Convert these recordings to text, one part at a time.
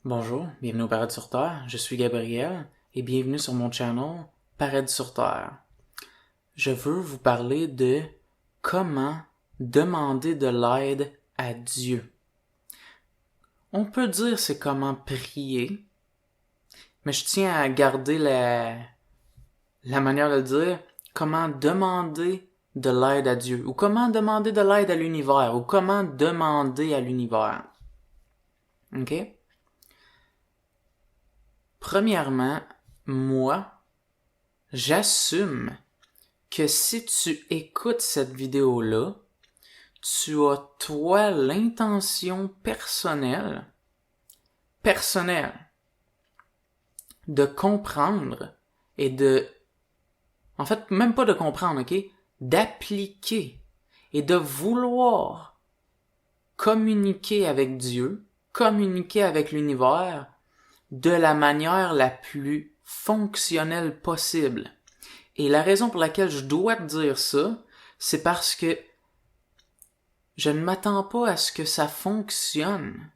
Bonjour, bienvenue au Paradis sur Terre, je suis Gabriel et bienvenue sur mon channel Paradis sur Terre. Je veux vous parler de comment demander de l'aide à Dieu. On peut dire c'est comment prier, mais je tiens à garder la manière de le dire, comment demander de l'aide à Dieu, ou comment demander de l'aide à l'univers, ou comment demander à l'univers. OK? Premièrement, moi, j'assume que si tu écoutes cette vidéo-là, tu as toi l'intention personnelle, de comprendre et en fait, même pas de comprendre, ok? D'appliquer et de vouloir communiquer avec Dieu, communiquer avec l'univers de la manière la plus fonctionnelle possible. Et la raison pour laquelle je dois te dire ça, c'est parce que je ne m'attends pas à ce que ça fonctionne.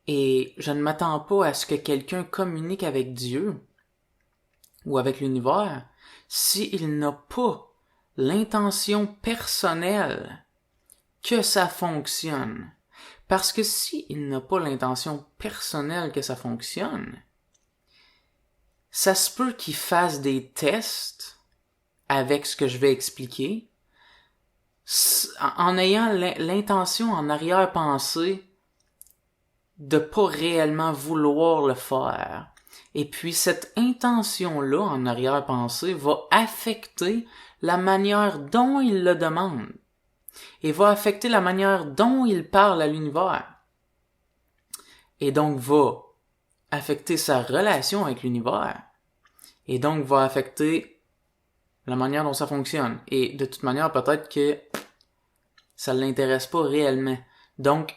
Et je ne m'attends pas à ce que quelqu'un communique avec Dieu ou avec l'univers s'il n'a pas l'intention personnelle que ça fonctionne. Parce que s'il n'a pas l'intention personnelle que ça fonctionne, ça se peut qu'il fasse des tests avec ce que je vais expliquer, en ayant l'intention en arrière-pensée de pas réellement vouloir le faire. Et puis cette intention-là en arrière-pensée va affecter la manière dont il le demande et va affecter la manière dont il parle à l'univers. Et donc va affecter sa relation avec l'univers. Et donc va affecter la manière dont ça fonctionne. Et de toute manière, peut-être que ça l'intéresse pas réellement. Donc,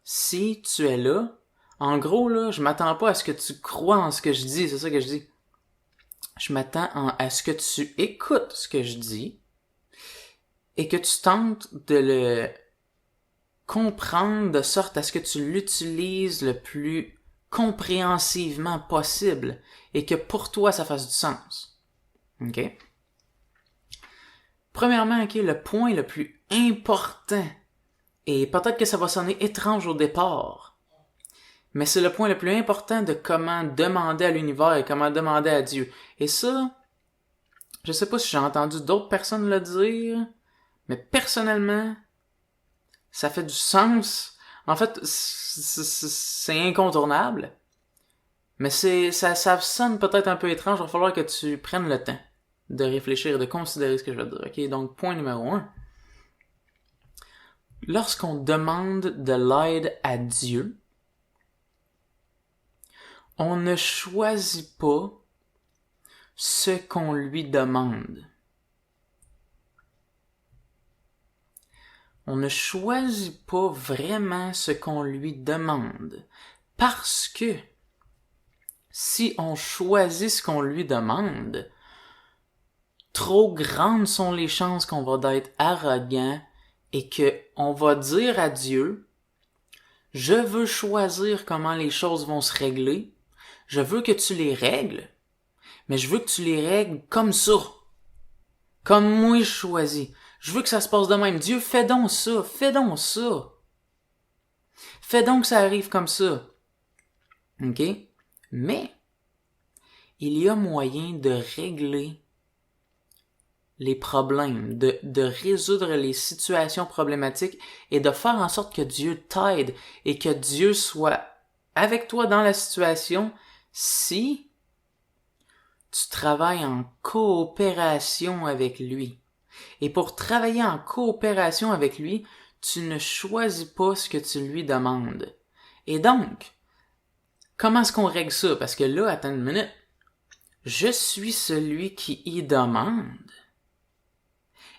si tu es là, en gros, là, je m'attends pas à ce que tu crois en ce que je dis, c'est ça que je dis. Je m'attends à ce que tu écoutes ce que je dis et que tu tentes de le comprendre de sorte à ce que tu l'utilises le plus compréhensivement possible et que pour toi, ça fasse du sens. OK? Premièrement, OK, le point le plus important, et peut-être que ça va sonner étrange au départ, mais c'est le point le plus important de comment demander à l'univers et comment demander à Dieu. Et ça, je sais pas si j'ai entendu d'autres personnes le dire, mais personnellement, ça fait du sens. En fait, c'est incontournable, mais ça sonne peut-être un peu étrange. Il va falloir que tu prennes le temps de réfléchir et de considérer ce que je vais te dire. OK? Donc, point numéro 1. Lorsqu'on demande de l'aide à Dieu, on ne choisit pas ce qu'on lui demande. On ne choisit pas vraiment ce qu'on lui demande. Parce que si on choisit ce qu'on lui demande, trop grandes sont les chances qu'on va être arrogant et que on va dire à Dieu, je veux choisir comment les choses vont se régler, je veux que tu les règles, mais je veux que tu les règles comme ça, comme moi je choisis. Je veux que ça se passe de même. Dieu, fais donc ça, fais donc ça. Fais donc que ça arrive comme ça. OK? Mais, il y a moyen de régler les problèmes, de résoudre les situations problématiques et de faire en sorte que Dieu t'aide et que Dieu soit avec toi dans la situation si tu travailles en coopération avec lui. Et pour travailler en coopération avec lui, tu ne choisis pas ce que tu lui demandes. Et donc, comment est-ce qu'on règle ça? Parce que là, attends une minute. Je suis celui qui y demande.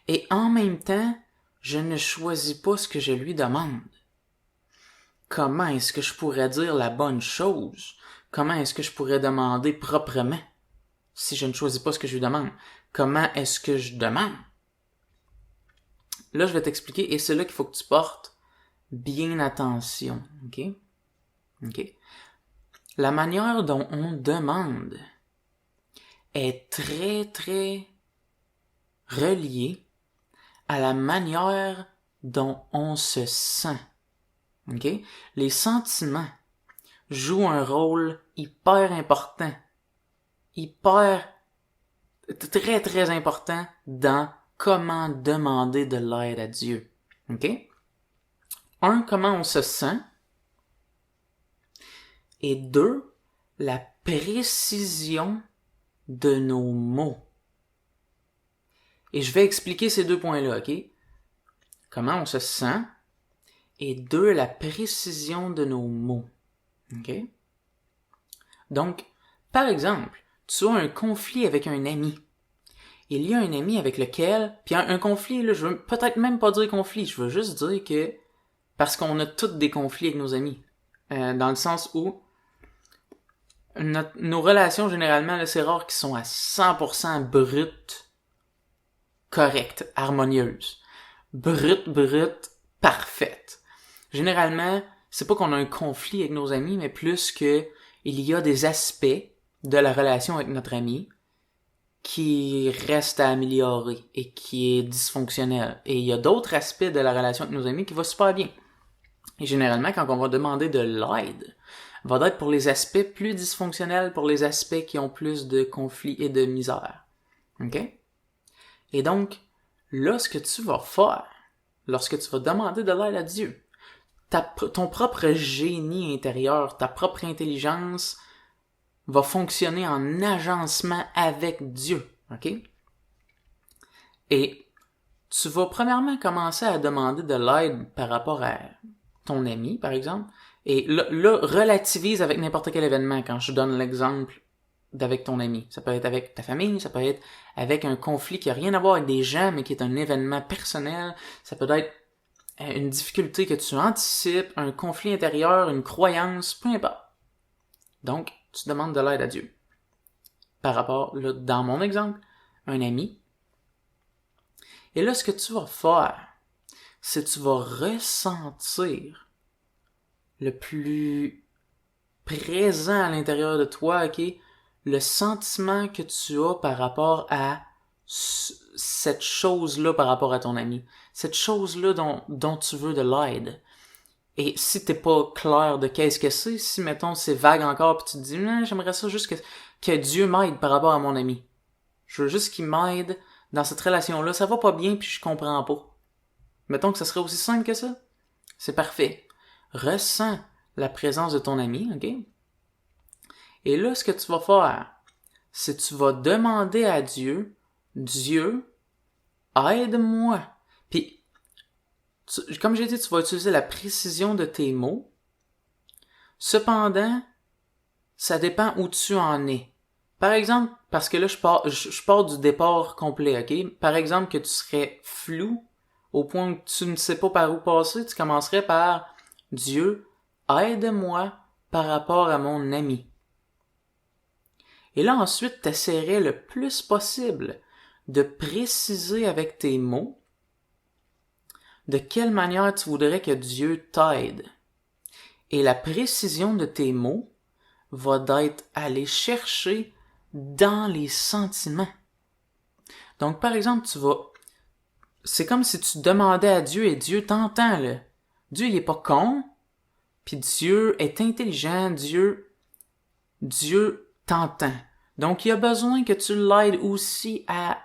Et en même temps, je ne choisis pas ce que je lui demande. Comment est-ce que je pourrais dire la bonne chose? Comment est-ce que je pourrais demander proprement si je ne choisis pas ce que je lui demande? Comment est-ce que je demande? Là, je vais t'expliquer et c'est là qu'il faut que tu portes bien attention, OK? OK? La manière dont on demande est très, très reliée à la manière dont on se sent. OK? Les sentiments jouent un rôle hyper important, très, très important dans comment demander de l'aide à Dieu. OK? Un, comment on se sent. Et deux, la précision de nos mots. Et je vais expliquer ces deux points-là, OK? Comment on se sent. Et deux, la précision de nos mots. OK? Donc, par exemple, tu as un conflit avec un ami. Il y a un ami avec lequel... Puis un conflit, là, je veux peut-être même pas dire conflit, je veux juste dire que... Parce qu'on a tous des conflits avec nos amis. Dans le sens où... Nos relations, généralement, là, c'est rare qu'ils sont à 100% brutes, correctes, harmonieuses. Brutes, parfaites. Généralement, c'est pas qu'on a un conflit avec nos amis, mais plus que il y a des aspects de la relation avec notre ami qui restent à améliorer et qui est dysfonctionnel. Et il y a d'autres aspects de la relation avec nos amis qui va super bien. Et généralement, quand on va demander de l'aide, va être pour les aspects plus dysfonctionnels, pour les aspects qui ont plus de conflits et de misère. OK? Et donc, là, ce que tu vas faire, lorsque tu vas demander de l'aide à Dieu, ton propre génie intérieur, ta propre intelligence va fonctionner en agencement avec Dieu. OK? Et tu vas premièrement commencer à demander de l'aide par rapport à ton ami, par exemple. Et là, relativise avec n'importe quel événement quand je donne l'exemple d'avec ton ami. Ça peut être avec ta famille, ça peut être avec un conflit qui a rien à voir avec des gens, mais qui est un événement personnel. Ça peut être une difficulté que tu anticipes, un conflit intérieur, une croyance, peu importe. Donc, tu demandes de l'aide à Dieu. Par rapport, là, dans mon exemple, un ami. Et là, ce que tu vas faire, c'est que tu vas ressentir le plus présent à l'intérieur de toi, OK? Le sentiment que tu as par rapport à cette chose-là par rapport à ton ami. Cette chose-là dont tu veux de l'aide. Et si t'es pas clair de qu'est-ce que c'est, si, mettons, c'est vague encore pis tu te dis, non, j'aimerais ça juste que Dieu m'aide par rapport à mon ami. Je veux juste qu'il m'aide dans cette relation-là. Ça va pas bien puis je comprends pas. Mettons que ça serait aussi simple que ça. C'est parfait. Ressens la présence de ton ami, OK? Et là, ce que tu vas faire, c'est que tu vas demander à Dieu, Dieu, aide-moi. Puis, comme j'ai dit, tu vas utiliser la précision de tes mots. Cependant, ça dépend où tu en es. Par exemple, parce que là, je pars du départ complet, OK? Par exemple, que tu serais flou au point où tu ne sais pas par où passer, tu commencerais par Dieu, aide-moi par rapport à mon ami. Et là, ensuite, tu essaierais le plus possible de préciser avec tes mots de quelle manière tu voudrais que Dieu t'aide. Et la précision de tes mots va d'être aller chercher dans les sentiments. Donc, par exemple, c'est comme si tu demandais à Dieu et Dieu t'entend, là. Dieu, il est pas con, puis Dieu est intelligent, Dieu t'entend. Donc, il a besoin que tu l'aides aussi à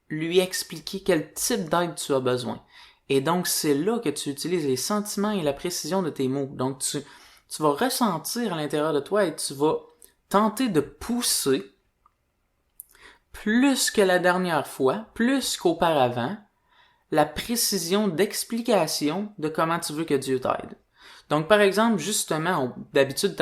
lui expliquer quel type d'aide tu as besoin. Et donc, c'est là que tu utilises les sentiments et la précision de tes mots. Donc, tu vas ressentir à l'intérieur de toi et tu vas tenter de pousser plus que la dernière fois, plus qu'auparavant, la précision d'explication de comment tu veux que Dieu t'aide. Donc, par exemple, justement, d'habitude,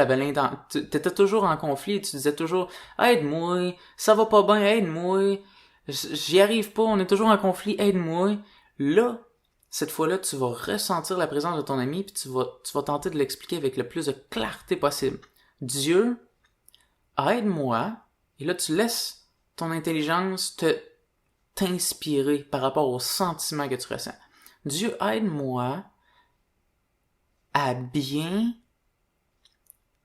t'étais toujours en conflit et tu disais toujours « Aide-moi, ça va pas bien, aide-moi, j'y arrive pas, on est toujours en conflit, aide-moi. » Là, cette fois-là, tu vas ressentir la présence de ton ami puis tu vas tenter de l'expliquer avec le plus de clarté possible. Dieu, aide-moi. Et là, tu laisses ton intelligence t'inspirer par rapport aux sentiments que tu ressens. Dieu, aide-moi à bien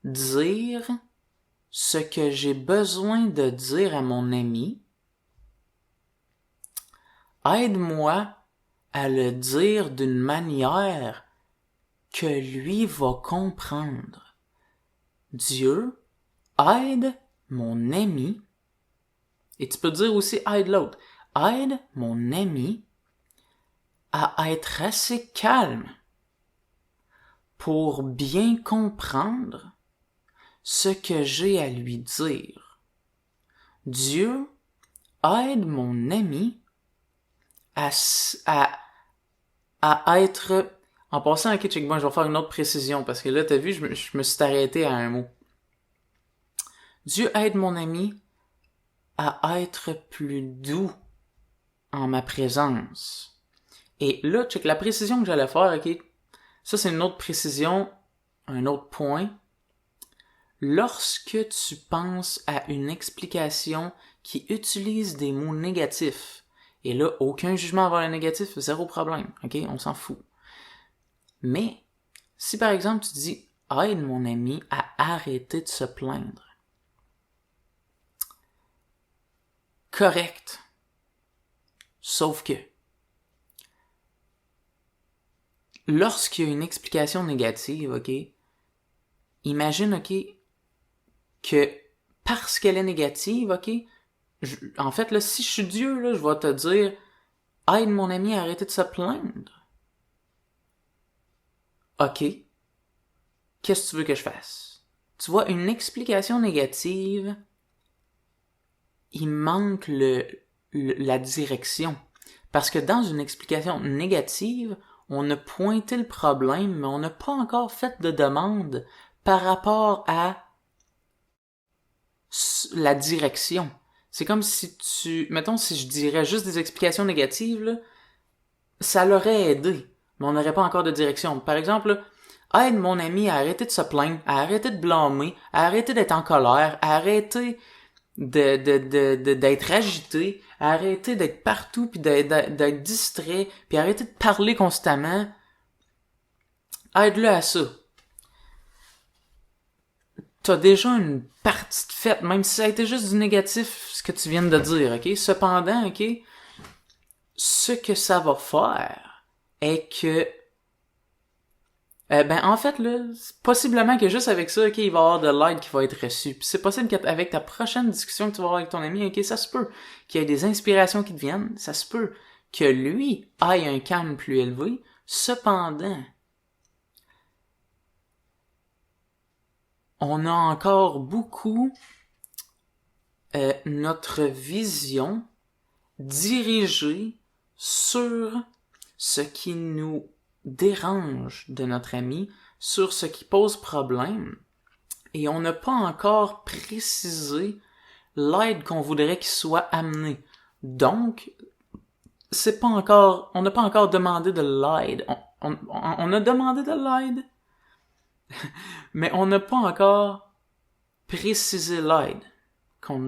dire ce que j'ai besoin de dire à mon ami. Aide-moi à le dire d'une manière que lui va comprendre. Dieu, aide mon ami, et tu peux dire aussi aide l'autre, aide mon ami à être assez calme pour bien comprendre ce que j'ai à lui dire. Dieu, aide mon ami à être... En passant, ok, check, bon, je vais faire une autre précision, parce que là, t'as vu, je me suis arrêté à un mot. Dieu aide mon ami à être plus doux en ma présence. Et là, check, la précision que j'allais faire, ok, ça c'est une autre précision, un autre point. Lorsque tu penses à une explication qui utilise des mots négatifs, et là, aucun jugement envers le négatif, zéro problème, ok, on s'en fout. Mais, si par exemple tu dis « aide mon ami à arrêter de se plaindre », correct. Sauf que, lorsqu'il y a une explication négative, ok, imagine, ok, que parce qu'elle est négative, ok, en fait, là, si je suis Dieu, là, je vais te dire « aide mon ami à arrêter de se plaindre ». Ok, qu'est-ce que tu veux que je fasse? Tu vois, une explication négative, il manque la direction. Parce que dans une explication négative, on a pointé le problème, mais on n'a pas encore fait de demande par rapport à la direction. C'est comme si mettons, si je dirais juste des explications négatives, là, ça l'aurait aidé, mais on n'aurait pas encore de direction. Par exemple, aide mon ami à arrêter de se plaindre, à arrêter de blâmer, à arrêter d'être en colère, à arrêter d'être agité, à arrêter d'être partout, puis d'être distrait, puis arrêter de parler constamment. Aide-le à ça. T'as déjà une partie de faite, même si ça a été juste du négatif, ce que tu viens de dire, ok? Cependant, ok, ce que ça va faire est que en fait, là, possiblement que juste avec ça, ok, il va y avoir de l'aide qui va être reçue. Puis c'est possible qu'avec ta prochaine discussion que tu vas avoir avec ton ami, ok, ça se peut qu'il y ait des inspirations qui te viennent, ça se peut que lui aille un calme plus élevé. Cependant, on a encore beaucoup notre vision dirigée sur ce qui nous dérange de notre ami, sur ce qui pose problème, et on n'a pas encore précisé l'aide qu'on voudrait qu'il soit amené. Donc, on n'a pas encore demandé de l'aide. On a demandé de l'aide, mais on n'a pas encore précisé l'aide qu'on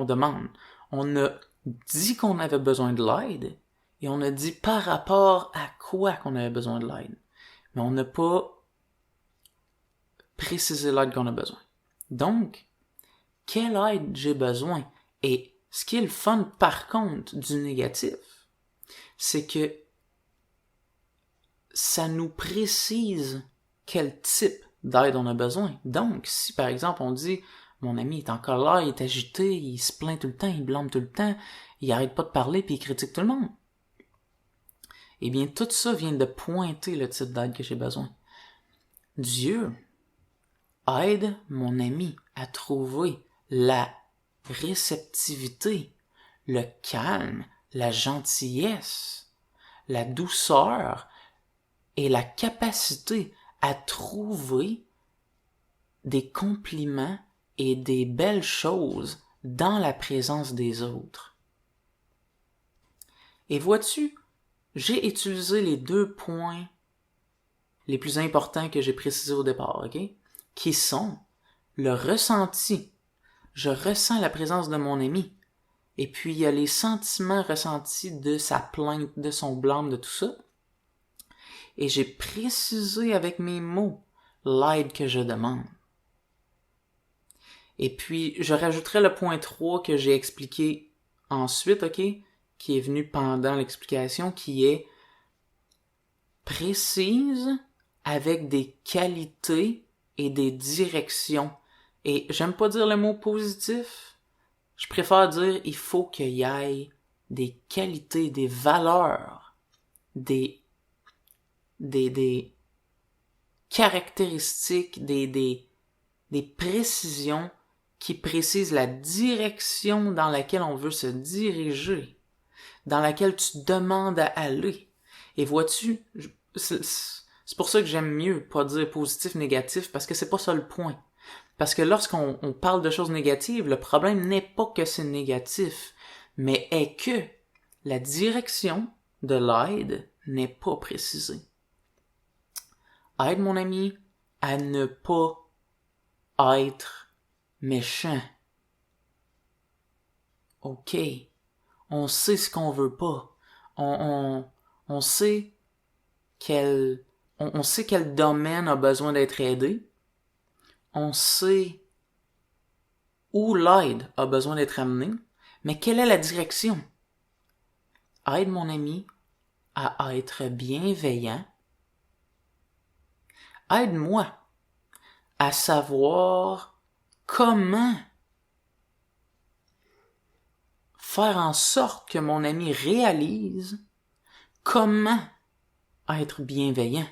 demande. On a dit qu'on avait besoin de l'aide, et on a dit par rapport à quoi qu'on avait besoin de l'aide. Mais on n'a pas précisé l'aide qu'on a besoin. Donc, quelle aide j'ai besoin? Et ce qui est le fun par contre du négatif, c'est que ça nous précise quel type d'aide on a besoin. Donc, si par exemple on dit mon ami est en colère, il est agité, il se plaint tout le temps, il blâme tout le temps, il arrête pas de parler puis il critique tout le monde. Eh bien, tout ça vient de pointer le type d'aide que j'ai besoin. Dieu aide mon ami à trouver la réceptivité, le calme, la gentillesse, la douceur et la capacité à trouver des compliments et des belles choses dans la présence des autres. Et vois-tu, j'ai utilisé les 2 points les plus importants que j'ai précisés au départ, ok? Qui sont le ressenti. Je ressens la présence de mon ami. Et puis, il y a les sentiments ressentis de sa plainte, de son blâme, de tout ça. Et j'ai précisé avec mes mots l'aide que je demande. Et puis, je rajouterai le point 3 que j'ai expliqué ensuite, ok? Qui est venu pendant l'explication, qui est précise avec des qualités et des directions. Et j'aime pas dire le mot positif. Je préfère dire il faut qu'il y ait des qualités, des valeurs, des caractéristiques, des précisions qui précisent la direction dans laquelle on veut se diriger, dans laquelle tu demandes à aller. Et vois-tu, c'est pour ça que j'aime mieux pas dire positif, négatif, parce que c'est pas ça le point. Parce que lorsqu'on parle de choses négatives, le problème n'est pas que c'est négatif, mais est que la direction de l'aide n'est pas précisée. Aide mon ami à ne pas être méchant. Ok, on sait ce qu'on veut pas. On sait on sait quel domaine a besoin d'être aidé. On sait où l'aide a besoin d'être amenée. Mais quelle est la direction? Aide mon ami à être bienveillant. Aide-moi à savoir comment faire en sorte que mon ami réalise comment être bienveillant.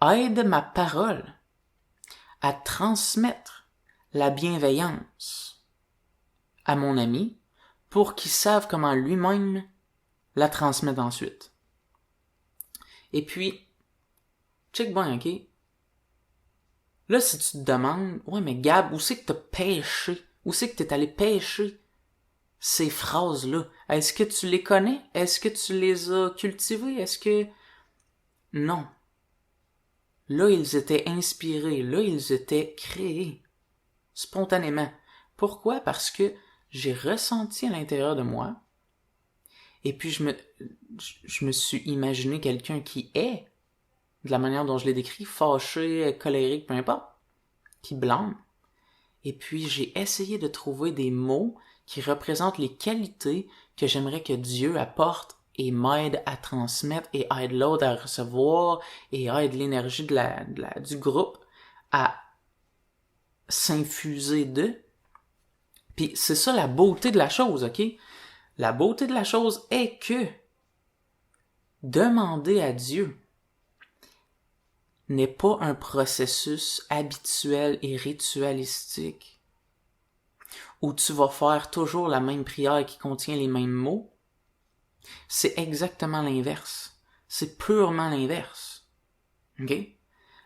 Aide ma parole à transmettre la bienveillance à mon ami pour qu'il sache comment lui-même la transmettre ensuite. Et puis, check bien, ok? Là, si tu te demandes, ouais, mais Gab, où c'est que t'as pêché? Où c'est que t'es allé pêcher ces phrases-là? Est-ce que tu les connais? Est-ce que tu les as cultivées? Est-ce que... Non. Là, ils étaient inspirés. Là, ils étaient créés. Spontanément. Pourquoi? Parce que j'ai ressenti à l'intérieur de moi. Et puis, je me suis imaginé quelqu'un qui est, de la manière dont je l'ai décrit, fâché, colérique, peu importe, qui blâme. Et puis, j'ai essayé de trouver des mots qui représentent les qualités que j'aimerais que Dieu apporte et m'aide à transmettre et aide l'autre à recevoir et aide l'énergie du groupe à s'infuser d'eux. Puis c'est ça la beauté de la chose, ok? La beauté de la chose est que demander à Dieu n'est pas un processus habituel et ritualistique où tu vas faire toujours la même prière qui contient les mêmes mots. C'est exactement l'inverse. C'est purement l'inverse. Ok?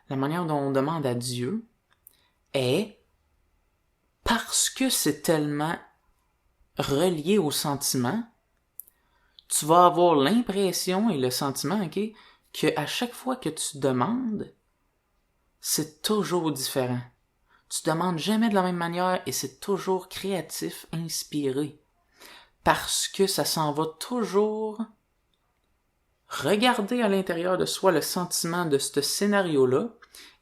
La manière dont on demande à Dieu est parce que c'est tellement relié au sentiment, tu vas avoir l'impression et le sentiment, ok, que à chaque fois que tu demandes, c'est toujours différent. Tu demandes jamais de la même manière et c'est toujours créatif, inspiré. Parce que ça s'en va toujours regarder à l'intérieur de soi le sentiment de ce scénario-là,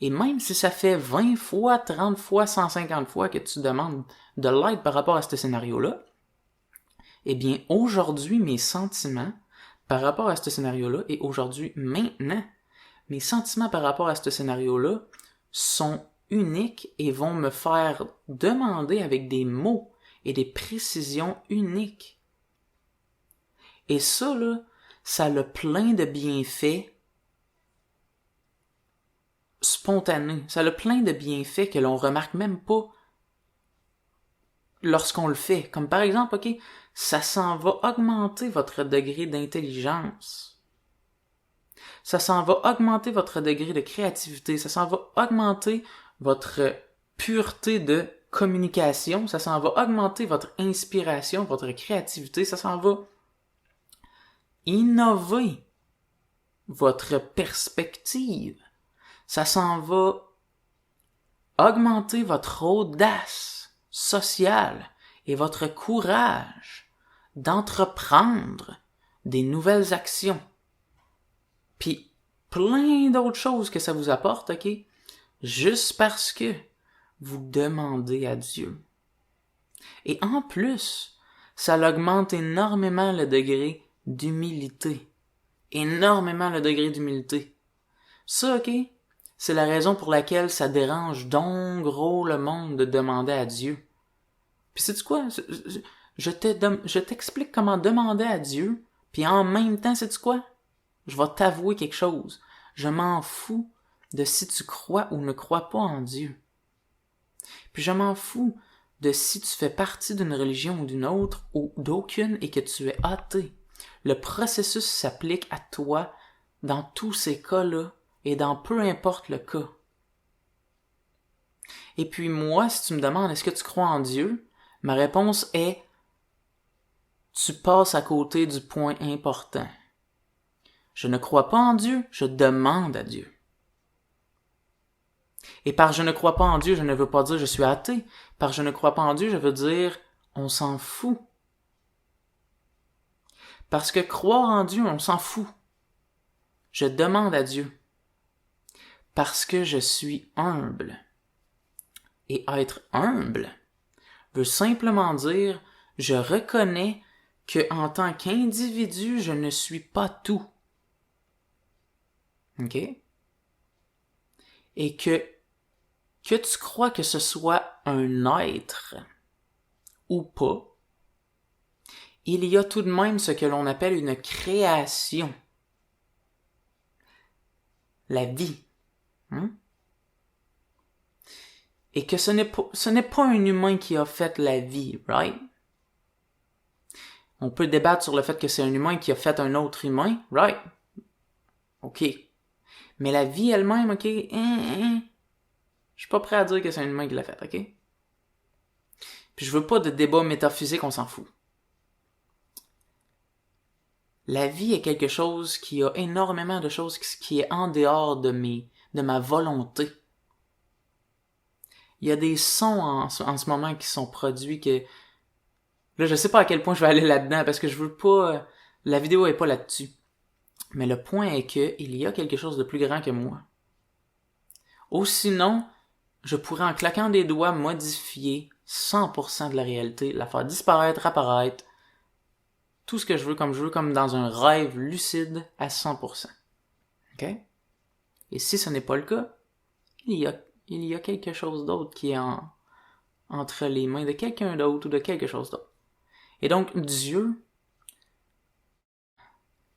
et même si ça fait 20 fois, 30 fois, 150 fois que tu demandes de l'aide par rapport à ce scénario-là, eh bien, aujourd'hui, mes sentiments par rapport à ce scénario-là, et aujourd'hui, maintenant, mes sentiments par rapport à ce scénario-là sont uniques et vont me faire demander avec des mots et des précisions uniques. Et ça, là, ça a plein de bienfaits spontanés. Ça a plein de bienfaits que l'on remarque même pas lorsqu'on le fait. Comme par exemple, ok, ça s'en va augmenter votre degré d'intelligence. Ça s'en va augmenter votre degré de créativité. Ça s'en va augmenter votre pureté de communication. Ça s'en va augmenter votre inspiration, votre créativité. Ça s'en va innover votre perspective. Ça s'en va augmenter votre audace sociale et votre courage d'entreprendre des nouvelles actions. Puis plein d'autres choses que ça vous apporte, ok? Juste parce que vous demandez à Dieu. Et en plus, ça augmente énormément le degré d'humilité. Énormément le degré d'humilité. Ça, ok? C'est la raison pour laquelle ça dérange donc gros le monde de demander à Dieu. Puis sais-tu quoi? Je t'explique comment demander à Dieu, puis en même temps, sais-tu quoi? Je vais t'avouer quelque chose. Je m'en fous de si tu crois ou ne crois pas en Dieu. Puis je m'en fous de si tu fais partie d'une religion ou d'une autre, ou d'aucune, et que tu es athée. Le processus s'applique à toi dans tous ces cas-là, et dans peu importe le cas. Et puis moi, si tu me demandes est-ce que tu crois en Dieu, ma réponse est tu passes à côté du point important. Je ne crois pas en Dieu, je demande à Dieu. Et par je ne crois pas en Dieu, je ne veux pas dire je suis athée. Par je ne crois pas en Dieu, je veux dire on s'en fout. Parce que croire en Dieu, on s'en fout. Je demande à Dieu. Parce que je suis humble. Et être humble veut simplement dire je reconnais que en tant qu'individu, je ne suis pas tout. OK? Et que tu crois que ce soit un être ou pas, il y a tout de même ce que l'on appelle une création. La vie. Et que ce n'est pas un humain qui a fait la vie, right? On peut débattre sur le fait que c'est un humain qui a fait un autre humain, right? OK. Mais la vie elle-même, OK? Je suis pas prêt à dire que c'est un humain qui l'a fait, OK? Puis je veux pas de débat métaphysique, on s'en fout. La vie est quelque chose qui a énormément de choses qui est en dehors de ma volonté. Il y a des sons en ce moment qui sont produits que... Là, je sais pas à quel point je vais aller là-dedans parce que je veux pas... La vidéo est pas là-dessus. Mais le point est que il y a quelque chose de plus grand que moi. Ou sinon, je pourrais en claquant des doigts modifier 100% de la réalité, la faire disparaître, apparaître, tout ce que je veux comme dans un rêve lucide à 100%. OK? Et si ce n'est pas le cas, il y a quelque chose d'autre qui est entre les mains de quelqu'un d'autre ou de quelque chose d'autre. Et donc, Dieu,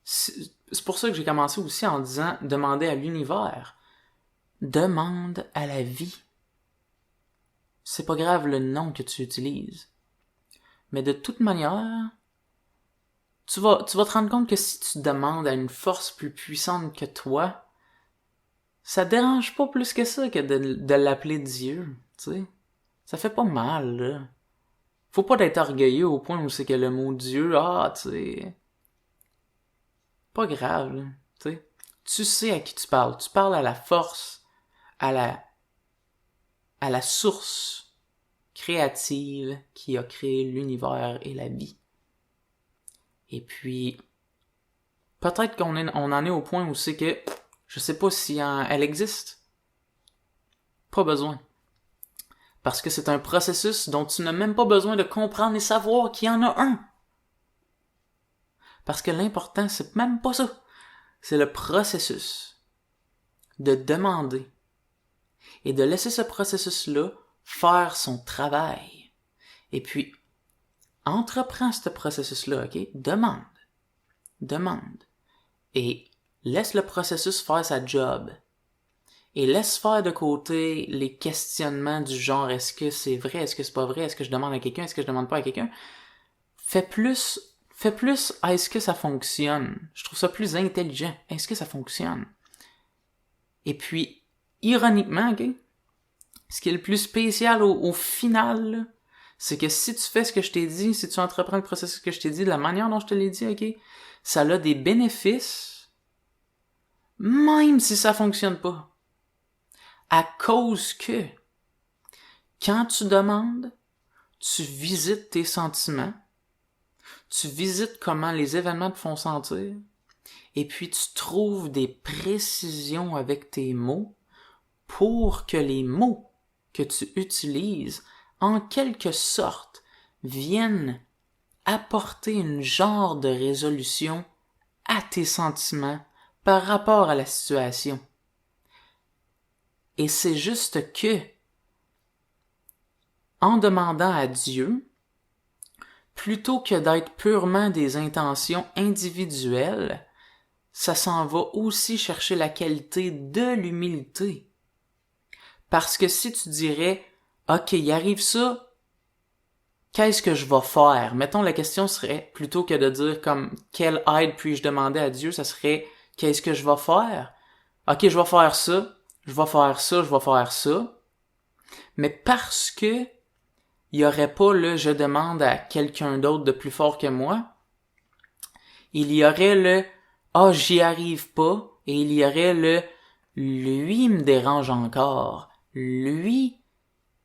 c'est pour ça que j'ai commencé aussi en disant demander à l'univers. Demande à la vie. C'est pas grave le nom que tu utilises. Mais de toute manière, tu vas te rendre compte que si tu demandes à une force plus puissante que toi, ça dérange pas plus que ça que de l'appeler Dieu, tu sais. Ça fait pas mal, là. Faut pas être orgueilleux au point où c'est que le mot Dieu, tu sais... Pas grave, là, tu sais. Tu sais à qui tu parles. Tu parles à la force, à la source créative qui a créé l'univers et la vie. Et puis, peut-être qu'on en est au point où c'est que, je sais pas si elle existe. Pas besoin. Parce que c'est un processus dont tu n'as même pas besoin de comprendre et savoir qu'il y en a un. Parce que l'important, c'est même pas ça. C'est le processus de demander et de laisser ce processus-là faire son travail. Et puis, entreprends ce processus-là, OK? Demande. Et laisse le processus faire sa job. Et laisse faire de côté les questionnements du genre est-ce que c'est vrai, est-ce que c'est pas vrai, est-ce que je demande à quelqu'un, est-ce que je demande pas à quelqu'un. Fais plus est-ce que ça fonctionne? Je trouve ça plus intelligent. Est-ce que ça fonctionne? Et puis, ironiquement, OK? Ce qui est le plus spécial au final, là, c'est que si tu fais ce que je t'ai dit, si tu entreprends le processus que je t'ai dit, de la manière dont je te l'ai dit, OK? Ça a des bénéfices, même si ça fonctionne pas. À cause que, quand tu demandes, tu visites tes sentiments, tu visites comment les événements te font sentir, et puis tu trouves des précisions avec tes mots pour que les mots que tu utilises, en quelque sorte, viennent apporter une genre de résolution à tes sentiments par rapport à la situation. Et c'est juste que, en demandant à Dieu, plutôt que d'être purement des intentions individuelles, ça s'en va aussi chercher la qualité de l'humilité. Parce que si tu dirais, OK, il arrive ça, qu'est-ce que je vais faire? Mettons, la question serait, plutôt que de dire comme, quelle aide puis-je demander à Dieu, ça serait, qu'est-ce que je vais faire? OK, je vais faire ça, je vais faire ça, je vais faire ça. Mais parce que il y aurait pas le je demande à quelqu'un d'autre de plus fort que moi, il y aurait le j'y arrive pas, et il y aurait le lui me dérange encore. Lui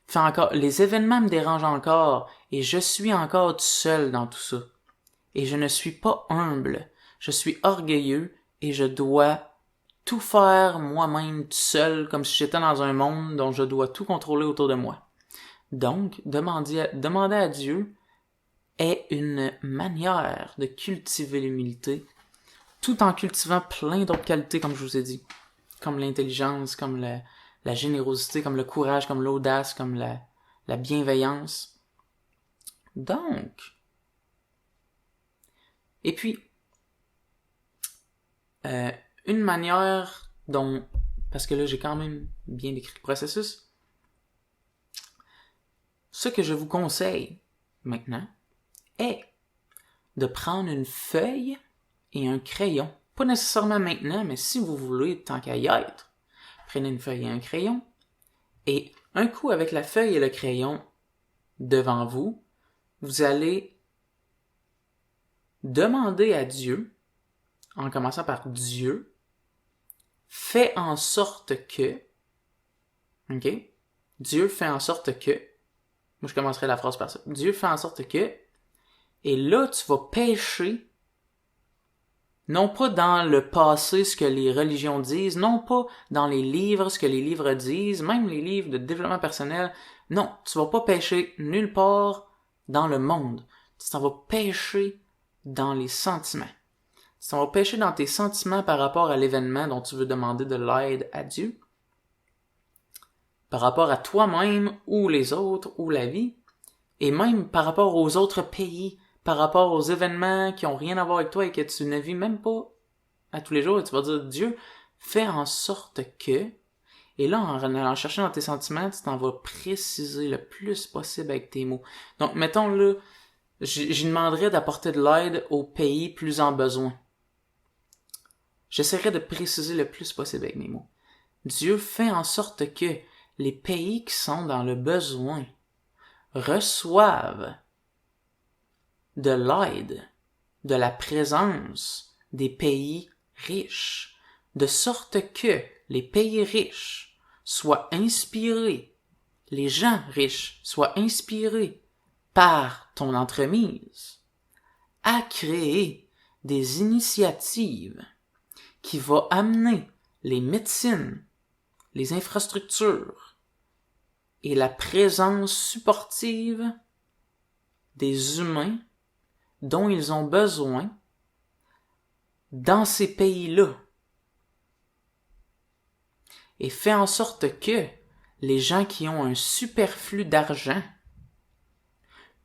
fait encore, les événements me dérangent encore, et je suis encore tout seul dans tout ça. Et je ne suis pas humble, je suis orgueilleux, et je dois tout faire moi-même tout seul, comme si j'étais dans un monde dont je dois tout contrôler autour de moi. Donc, demander à Dieu est une manière de cultiver l'humilité, tout en cultivant plein d'autres qualités, comme je vous ai dit, comme l'intelligence, comme la générosité, comme le courage, comme l'audace, comme la bienveillance. Donc, et puis, une manière dont, parce que là j'ai quand même bien décrit le processus, ce que je vous conseille maintenant est de prendre une feuille et un crayon. Pas nécessairement maintenant, mais si vous voulez, tant qu'à y être, prenez une feuille et un crayon, et un coup avec la feuille et le crayon devant vous, vous allez demander à Dieu, en commençant par Dieu, fais en sorte que, ok? Dieu fait en sorte que, moi je commencerai la phrase par ça, Dieu fait en sorte que, et là tu vas pêcher, non pas dans le passé ce que les religions disent, non pas dans les livres ce que les livres disent, même les livres de développement personnel, non, tu vas pas pêcher nulle part dans le monde, tu t'en vas pêcher dans les sentiments. Tu t'en vas pêcher dans tes sentiments par rapport à l'événement dont tu veux demander de l'aide à Dieu, par rapport à toi-même ou les autres ou la vie, et même par rapport aux autres pays, par rapport aux événements qui ont rien à voir avec toi et que tu ne vis même pas à tous les jours, et tu vas dire, Dieu, fais en sorte que, et là, en allant chercher dans tes sentiments, tu t'en vas préciser le plus possible avec tes mots. Donc, mettons là, j'y demanderais d'apporter de l'aide aux pays plus en besoin. J'essaierai de préciser le plus possible avec mes mots. Dieu fait en sorte que les pays qui sont dans le besoin reçoivent de l'aide, de la présence des pays riches, de sorte que les pays riches soient inspirés, les gens riches soient inspirés par ton entremise à créer des initiatives qui vont amener les médecines, les infrastructures et la présence supportive des humains dont ils ont besoin dans ces pays-là. Et fait en sorte que les gens qui ont un superflu d'argent,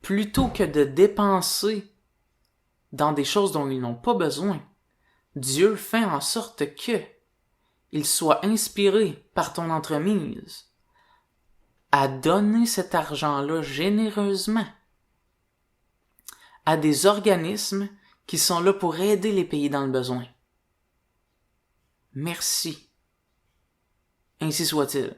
plutôt que de dépenser dans des choses dont ils n'ont pas besoin, Dieu fait en sorte que ils soient inspirés par ton entremise à donner cet argent-là généreusement à des organismes qui sont là pour aider les pays dans le besoin. Merci. Ainsi soit-il.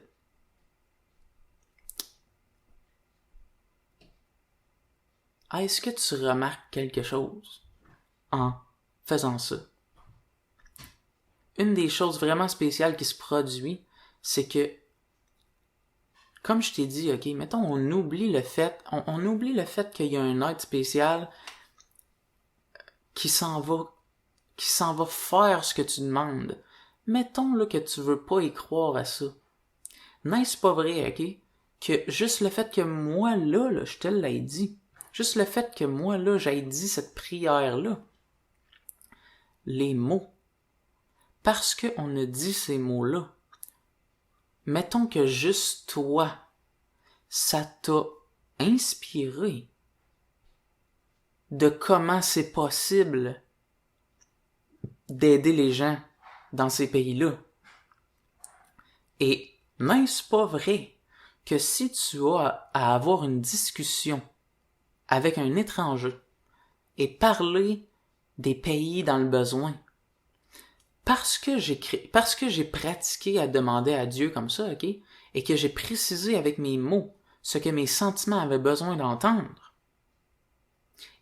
Est-ce que tu remarques quelque chose en faisant ça? Une des choses vraiment spéciales qui se produit, c'est que, comme je t'ai dit, ok, mettons, on oublie le fait qu'il y a un être spécial qui s'en va faire ce que tu demandes. Mettons là que tu veux pas y croire à ça. N'est-ce pas vrai, ok? que juste le fait que moi, là, je te l'ai dit, juste le fait que moi, là, j'ai dit cette prière-là, les mots, parce qu'on a dit ces mots-là, mettons que juste toi, ça t'a inspiré de comment c'est possible d'aider les gens dans ces pays-là. Et n'est-ce pas vrai que si tu as à avoir une discussion avec un étranger et parler des pays dans le besoin, parce que j'ai pratiqué à demander à Dieu comme ça, ok, et que j'ai précisé avec mes mots ce que mes sentiments avaient besoin d'entendre,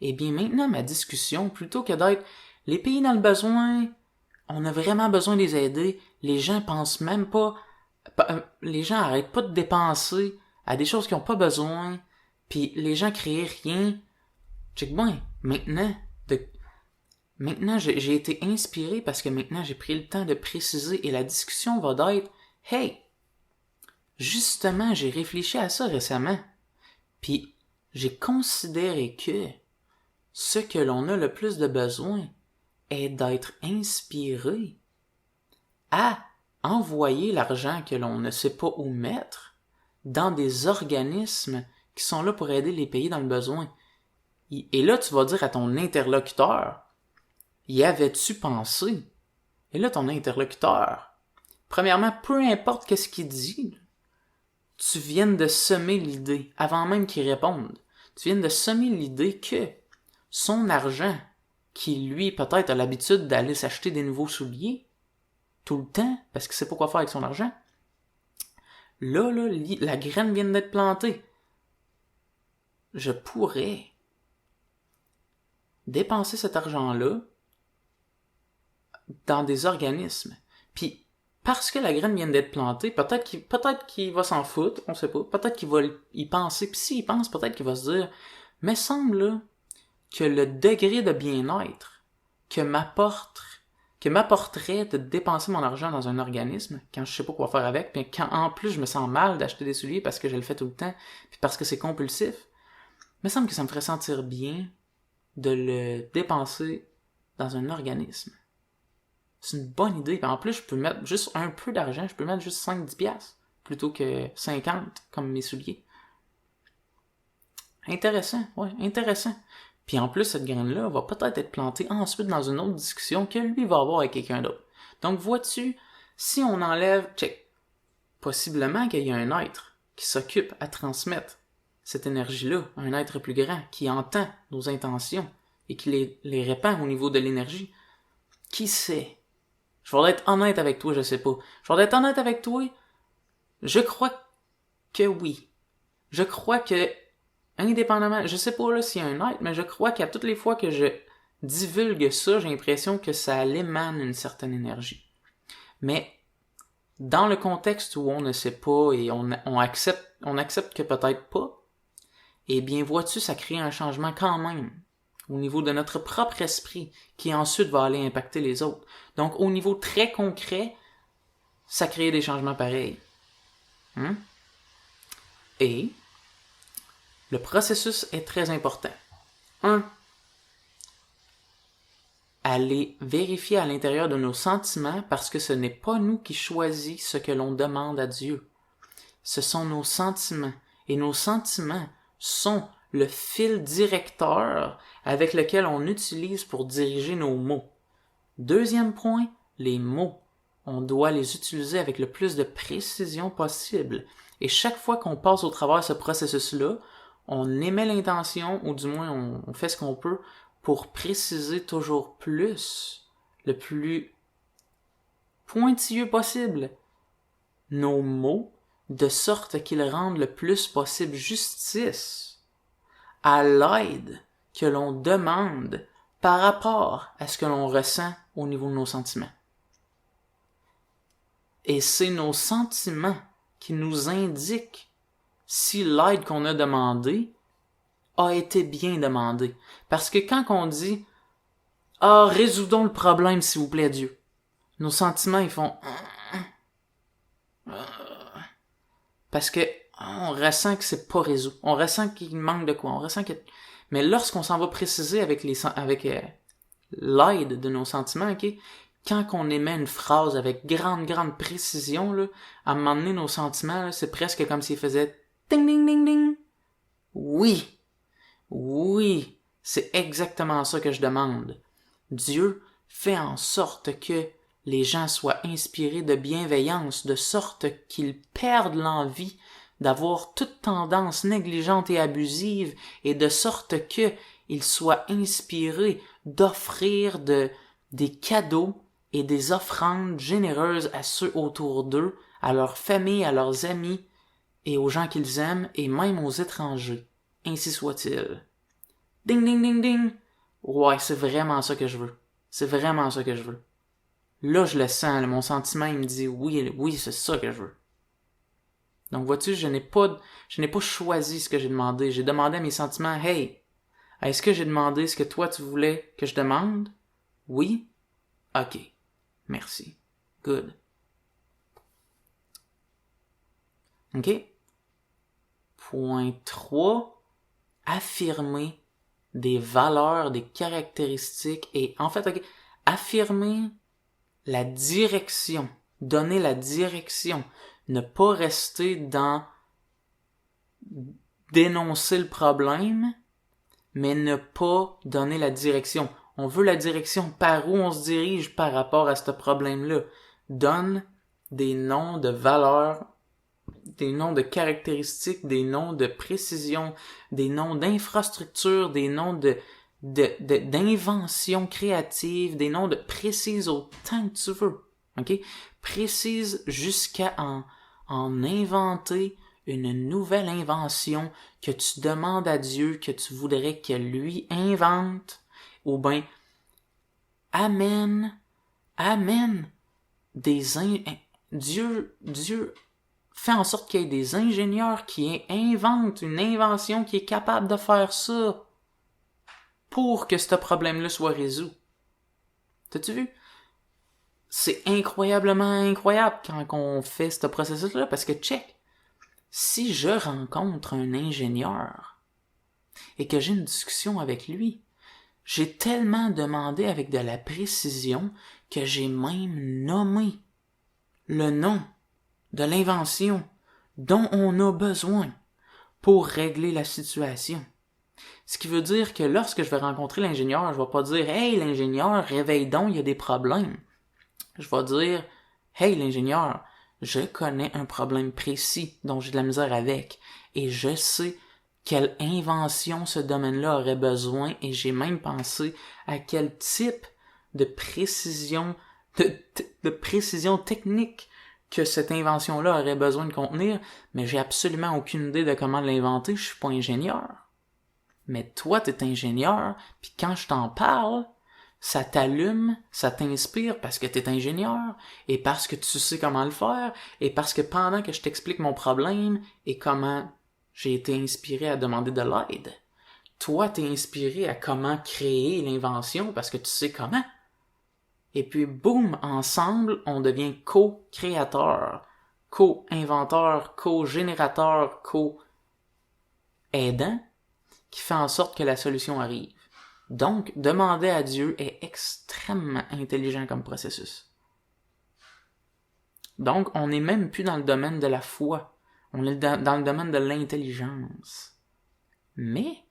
eh bien maintenant ma discussion, plutôt que d'être les pays dans le besoin, on a vraiment besoin de les aider, les gens pensent même pas, les gens arrêtent pas de dépenser à des choses qu'ils ont pas besoin, puis les gens créent rien. Check bien, maintenant j'ai été inspiré parce que maintenant j'ai pris le temps de préciser et la discussion va d'être « Hey, justement j'ai réfléchi à ça récemment, puis j'ai considéré que ce que l'on a le plus de besoin est d'être inspiré à envoyer l'argent que l'on ne sait pas où mettre dans des organismes qui sont là pour aider les pays dans le besoin. » Et là, tu vas dire à ton interlocuteur, y avais-tu pensé? Et là, ton interlocuteur, premièrement, peu importe qu'est-ce qu'il dit, tu viens de semer l'idée, avant même qu'il réponde. Tu viens de semer l'idée que son argent, qui lui, peut-être, a l'habitude d'aller s'acheter des nouveaux souliers, tout le temps, parce qu'il sait pas quoi faire avec son argent, là, la graine vient d'être plantée. Je pourrais dépenser cet argent-là dans des organismes. Puis, parce que la graine vient d'être plantée, peut-être qu'il va s'en foutre, on sait pas. Peut-être qu'il va y penser. Puis s'il pense, peut-être qu'il va se dire, mais semble là, que le degré de bien-être que m'apporterait de dépenser mon argent dans un organisme, quand je sais pas quoi faire avec, puis quand en plus je me sens mal d'acheter des souliers parce que je le fais tout le temps, puis parce que c'est compulsif, me semble que ça me ferait sentir bien de le dépenser dans un organisme. C'est une bonne idée. Puis en plus, je peux mettre juste un peu d'argent. Je peux mettre juste 5-10$ plutôt que 50 comme mes souliers. Intéressant, ouais, intéressant. Puis en plus, cette graine-là va peut-être être plantée ensuite dans une autre discussion que lui va avoir avec quelqu'un d'autre. Donc vois-tu, si on enlève, possiblement qu'il y a un être qui s'occupe à transmettre cette énergie-là, un être plus grand, qui entend nos intentions et qui les répand au niveau de l'énergie. Qui sait? Je vais être honnête avec toi, je sais pas. Je vais être honnête avec toi, je crois que oui. Je crois que, indépendamment, je sais pas là s'il y a un être, mais je crois qu'à toutes les fois que je divulgue ça, j'ai l'impression que ça émane une certaine énergie. Mais, dans le contexte où on ne sait pas et on accepte que peut-être pas, eh bien, vois-tu, ça crée un changement quand même au niveau de notre propre esprit, qui ensuite va aller impacter les autres. Donc, au niveau très concret, ça crée des changements pareils. Et le processus est très important. 1. Aller vérifier à l'intérieur de nos sentiments, parce que ce n'est pas nous qui choisissons ce que l'on demande à Dieu. Ce sont nos sentiments. Et nos sentiments sont le fil directeur avec lequel on utilise pour diriger nos mots. Deuxième point, les mots. On doit les utiliser avec le plus de précision possible. Et chaque fois qu'on passe au travers de ce processus-là, on émet l'intention, ou du moins on fait ce qu'on peut pour préciser toujours plus, le plus pointilleux possible, nos mots, de sorte qu'ils rendent le plus possible justice à l'aide que l'on demande par rapport à ce que l'on ressent au niveau de nos sentiments. Et c'est nos sentiments qui nous indiquent si l'aide qu'on a demandée a été bien demandée. Parce que quand on dit « Ah, résoudons le problème, s'il vous plaît, Dieu », nos sentiments, ils font « Parce que on ressent que c'est pas résolu. On ressent qu'il manque de quoi. On ressent que... Mais lorsqu'on s'en va préciser avec l'aide de nos sentiments, ok? Quand on émet une phrase avec grande précision, là, à un moment donné, nos sentiments, là, c'est presque comme s'ils faisaient ding ding ding ding. Oui. Oui. C'est exactement ça que je demande. Dieu fait en sorte que les gens soient inspirés de bienveillance, de sorte qu'ils perdent l'envie d'avoir toute tendance négligente et abusive, et de sorte que ils soient inspirés d'offrir des cadeaux et des offrandes généreuses à ceux autour d'eux, à leur famille, à leurs amis, et aux gens qu'ils aiment, et même aux étrangers. Ainsi soit-il. Ding ding ding ding! Ouais, c'est vraiment ça que je veux. C'est vraiment ça que je veux. Là, je le sens, là, mon sentiment, il me dit oui, c'est ça que je veux. Donc, vois-tu, je n'ai pas choisi ce que j'ai demandé. J'ai demandé à mes sentiments, hey, est-ce que j'ai demandé ce que toi tu voulais que je demande? Oui? Ok. Merci. Good. Ok? Point 3. Affirmer des valeurs, des caractéristiques et, en fait, ok, affirmer la direction. Donner la direction. Ne pas rester dans dénoncer le problème, mais ne pas donner la direction. On veut la direction par où on se dirige par rapport à ce problème-là. Donne des noms de valeurs, des noms de caractéristiques, des noms de précision, des noms d'infrastructures, des noms d'inventions créatives, des noms de précise autant que tu veux. OK? Précise jusqu'à en inventer une nouvelle invention que tu demandes à Dieu, que tu voudrais que lui invente, ou bien amène Dieu fait en sorte qu'il y ait des ingénieurs qui inventent une invention qui est capable de faire ça pour que ce problème-là soit résolu. T'as-tu vu? C'est incroyablement incroyable quand on fait ce processus-là, parce que check, si je rencontre un ingénieur et que j'ai une discussion avec lui, j'ai tellement demandé avec de la précision que j'ai même nommé le nom de l'invention dont on a besoin pour régler la situation. Ce qui veut dire que lorsque je vais rencontrer l'ingénieur, je vais pas dire « Hey, l'ingénieur, réveille donc, il y a des problèmes. » Je vais dire « Hey, l'ingénieur, je connais un problème précis dont j'ai de la misère avec et je sais quelle invention ce domaine-là aurait besoin et j'ai même pensé à quel type de précision de précision technique que cette invention-là aurait besoin de contenir, mais j'ai absolument aucune idée de comment l'inventer, je suis pas ingénieur. Mais toi, t'es ingénieur, puis quand je t'en parle, ça t'allume, ça t'inspire parce que t'es ingénieur, et parce que tu sais comment le faire, et parce que pendant que je t'explique mon problème, et comment j'ai été inspiré à demander de l'aide, toi, t'es inspiré à comment créer l'invention parce que tu sais comment. Et puis, boum, ensemble, on devient co-créateur, co-inventeur, co-générateur, co-aidant, qui fait en sorte que la solution arrive. Donc, demander à Dieu est extrêmement intelligent comme processus. Donc, on n'est même plus dans le domaine de la foi. On est dans le domaine de l'intelligence. Mais,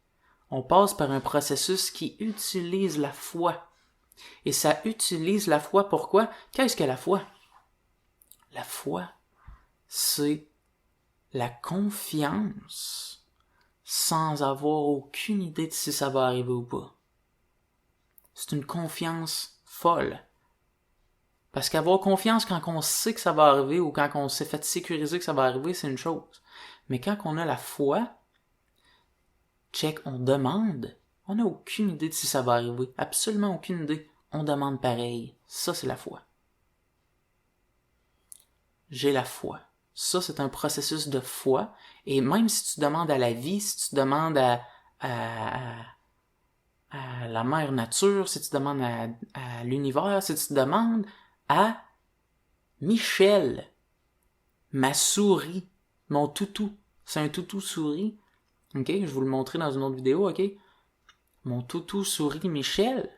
on passe par un processus qui utilise la foi. Et ça utilise la foi pourquoi? Qu'est-ce que la foi? La foi, c'est la confiance sans avoir aucune idée de si ça va arriver ou pas. C'est une confiance folle. Parce qu'avoir confiance quand on sait que ça va arriver ou quand on s'est fait sécuriser que ça va arriver, c'est une chose. Mais quand on a la foi, check, on demande. On n'a aucune idée de si ça va arriver. Absolument aucune idée. On demande pareil. Ça, c'est la foi. J'ai la foi. Ça, c'est un processus de foi. Et même si tu demandes à la vie, si tu demandes à la mère nature, si tu demandes à l'univers, si tu demandes à Michel, ma souris, mon toutou, C'est un toutou souris. OK? Je vais vous le montrer dans une autre vidéo, OK? Mon toutou souris Michel,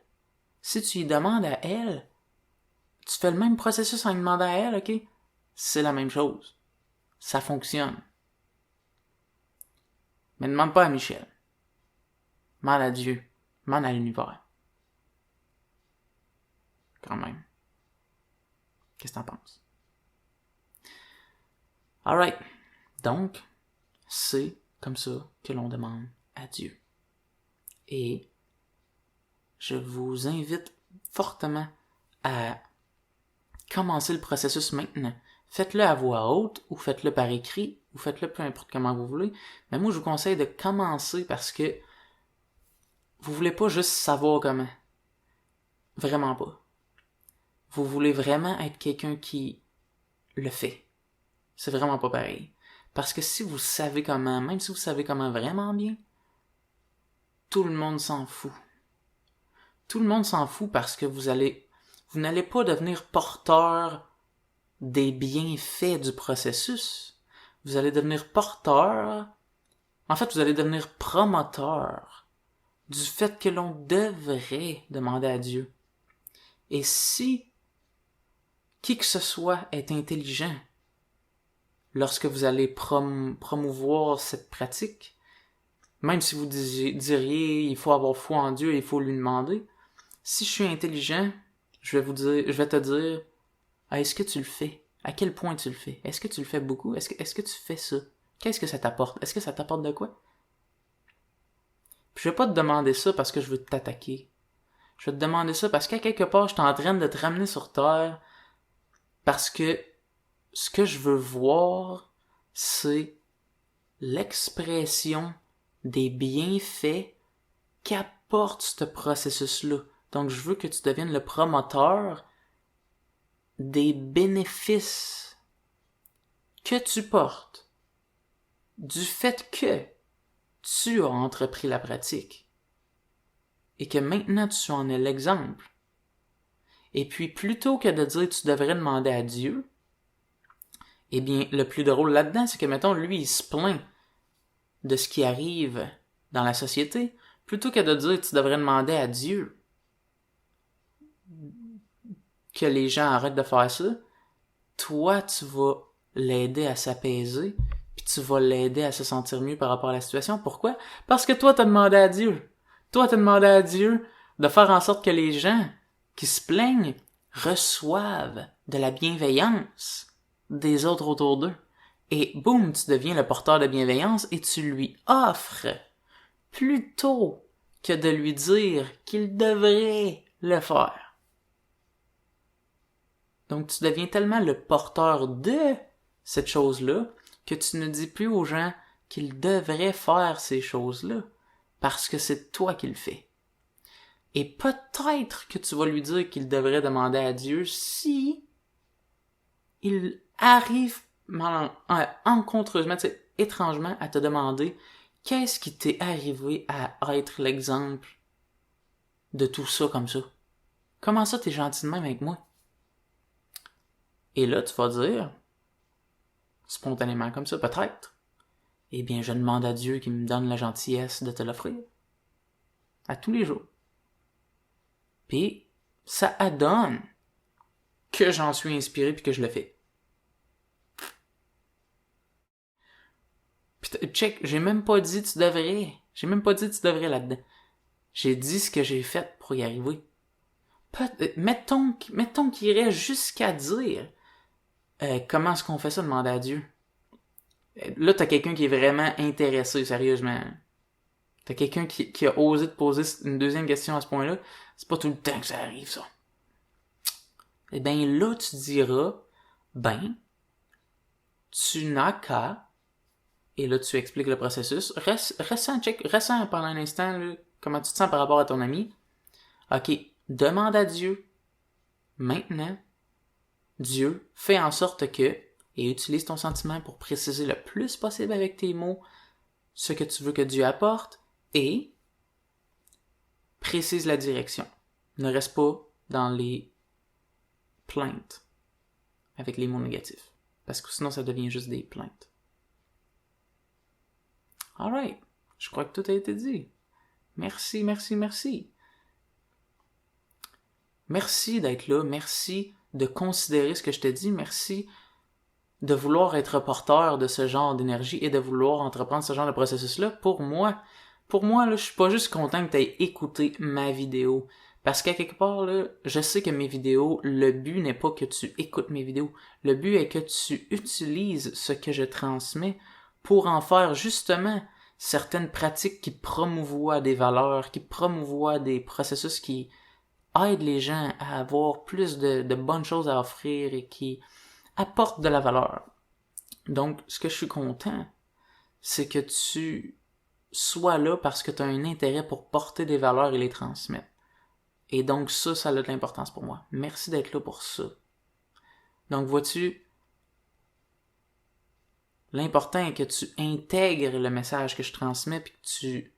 si tu lui demandes à elle, tu fais le même processus en lui demandant à elle, OK? C'est la même chose. Ça fonctionne. Mais ne demande pas à Michel. Demande à Dieu. Demande à l'univers. Quand même. Qu'est-ce que t'en penses? Alright. Donc, c'est comme ça que l'on demande à Dieu. Et je vous invite fortement à commencer le processus maintenant. Faites-le à voix haute, ou faites-le par écrit, ou faites-le peu importe comment vous voulez. Mais moi, je vous conseille de commencer parce que vous voulez pas juste savoir comment. Vraiment pas. Vous voulez vraiment être quelqu'un qui le fait. C'est vraiment pas pareil. Parce que si vous savez comment, même si vous savez comment vraiment bien, tout le monde s'en fout. Tout le monde s'en fout parce que vous n'allez pas devenir porteur des bienfaits du processus. Vous allez devenir porteur, en fait, vous allez devenir promoteur du fait que l'on devrait demander à Dieu. Et si qui que ce soit est intelligent lorsque vous allez promouvoir cette pratique, même si vous diriez il faut avoir foi en Dieu et il faut lui demander, si je suis intelligent, je vais te dire, est-ce que tu le fais? À quel point tu le fais? Est-ce que tu le fais beaucoup? Est-ce que tu fais ça? Qu'est-ce que ça t'apporte? Est-ce que ça t'apporte de quoi? Puis je vais pas te demander ça parce que je veux t'attaquer. Je vais te demander ça parce qu'à quelque part, je suis en train de te ramener sur terre parce que ce que je veux voir, c'est l'expression des bienfaits qu'apporte ce processus-là. Donc, je veux que tu deviennes le promoteur des bénéfices que tu portes du fait que tu as entrepris la pratique et que maintenant tu en es l'exemple. Et puis, plutôt que de dire tu devrais demander à Dieu, eh bien, le plus drôle là-dedans, c'est que, mettons, lui, il se plaint de ce qui arrive dans la société, plutôt que de dire tu devrais demander à Dieu que les gens arrêtent de faire ça, toi, tu vas l'aider à s'apaiser, puis tu vas l'aider à se sentir mieux par rapport à la situation. Pourquoi? Parce que toi, t'as demandé à Dieu. Toi, t'as demandé à Dieu de faire en sorte que les gens qui se plaignent reçoivent de la bienveillance des autres autour d'eux. Et boum, tu deviens le porteur de bienveillance et tu lui offres, plutôt que de lui dire qu'il devrait le faire. Donc tu deviens tellement le porteur de cette chose-là que tu ne dis plus aux gens qu'ils devraient faire ces choses-là parce que c'est toi qui le fais. Et peut-être que tu vas lui dire qu'il devrait demander à Dieu si il arrive encontreusement, étrangement à te demander qu'est-ce qui t'est arrivé à être l'exemple de tout ça comme ça. Comment ça t'es gentil de même avec moi? Et là, tu vas dire, spontanément comme ça, peut-être, eh bien, je demande à Dieu qu'il me donne la gentillesse de te l'offrir. À tous les jours. Puis, ça adonne que j'en suis inspiré puis que je le fais. Puis, check, j'ai même pas dit tu devrais. J'ai même pas dit tu devrais là-dedans. J'ai dit ce que j'ai fait pour y arriver. Mettons qu'il irait jusqu'à dire comment est-ce qu'on fait ça, demander à Dieu. Là, t'as quelqu'un qui est vraiment intéressé, sérieusement. T'as quelqu'un qui a osé te poser une deuxième question à ce point-là. C'est pas tout le temps que ça arrive, ça. Eh bien, là, tu diras, tu n'as qu'à, et là, tu expliques le processus. Ressens pendant un instant, là, comment tu te sens par rapport à ton ami. OK, demande à Dieu. Maintenant, Dieu, fais en sorte que, et utilise ton sentiment pour préciser le plus possible avec tes mots ce que tu veux que Dieu apporte, et précise la direction. Ne reste pas dans les plaintes avec les mots négatifs, parce que sinon ça devient juste des plaintes. Alright. Je crois que tout a été dit. Merci, merci, merci. Merci d'être là. Merci de considérer ce que je te dis. Merci de vouloir être porteur de ce genre d'énergie et de vouloir entreprendre ce genre de processus-là. Pour moi, là, je suis pas juste content que tu aies écouté ma vidéo. Parce qu'à quelque part, là, je sais que mes vidéos, le but n'est pas que tu écoutes mes vidéos. Le but est que tu utilises ce que je transmets pour en faire justement certaines pratiques qui promouvoient des valeurs, qui promouvoient des processus qui aident les gens à avoir plus de bonnes choses à offrir et qui apportent de la valeur. Donc, ce que je suis content, c'est que tu sois là parce que tu as un intérêt pour porter des valeurs et les transmettre. Et donc ça a de l'importance pour moi. Merci d'être là pour ça. Donc vois-tu, l'important est que tu intègres le message que je transmets puis que tu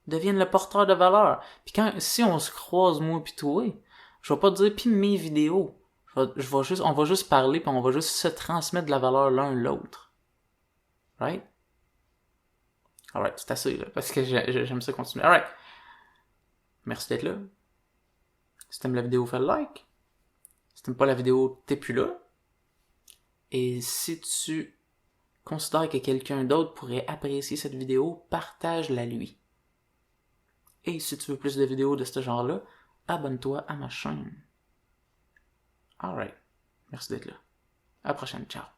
deviennes le porteur de valeur. Puis si on se croise moi puis toi, je vais pas te dire puis mes vidéos. On va juste parler puis on va juste se transmettre de la valeur l'un l'autre. Right? Alright, c'est assez là, parce que j'aime ça continuer. Alright. Merci d'être là. Si t'aimes la vidéo, fais le like. Si t'aimes pas la vidéo, t'es plus là. Et si tu considères que quelqu'un d'autre pourrait apprécier cette vidéo, partage-la lui. Et si tu veux plus de vidéos de ce genre-là, abonne-toi à ma chaîne. Alright. Merci d'être là. À la prochaine. Ciao.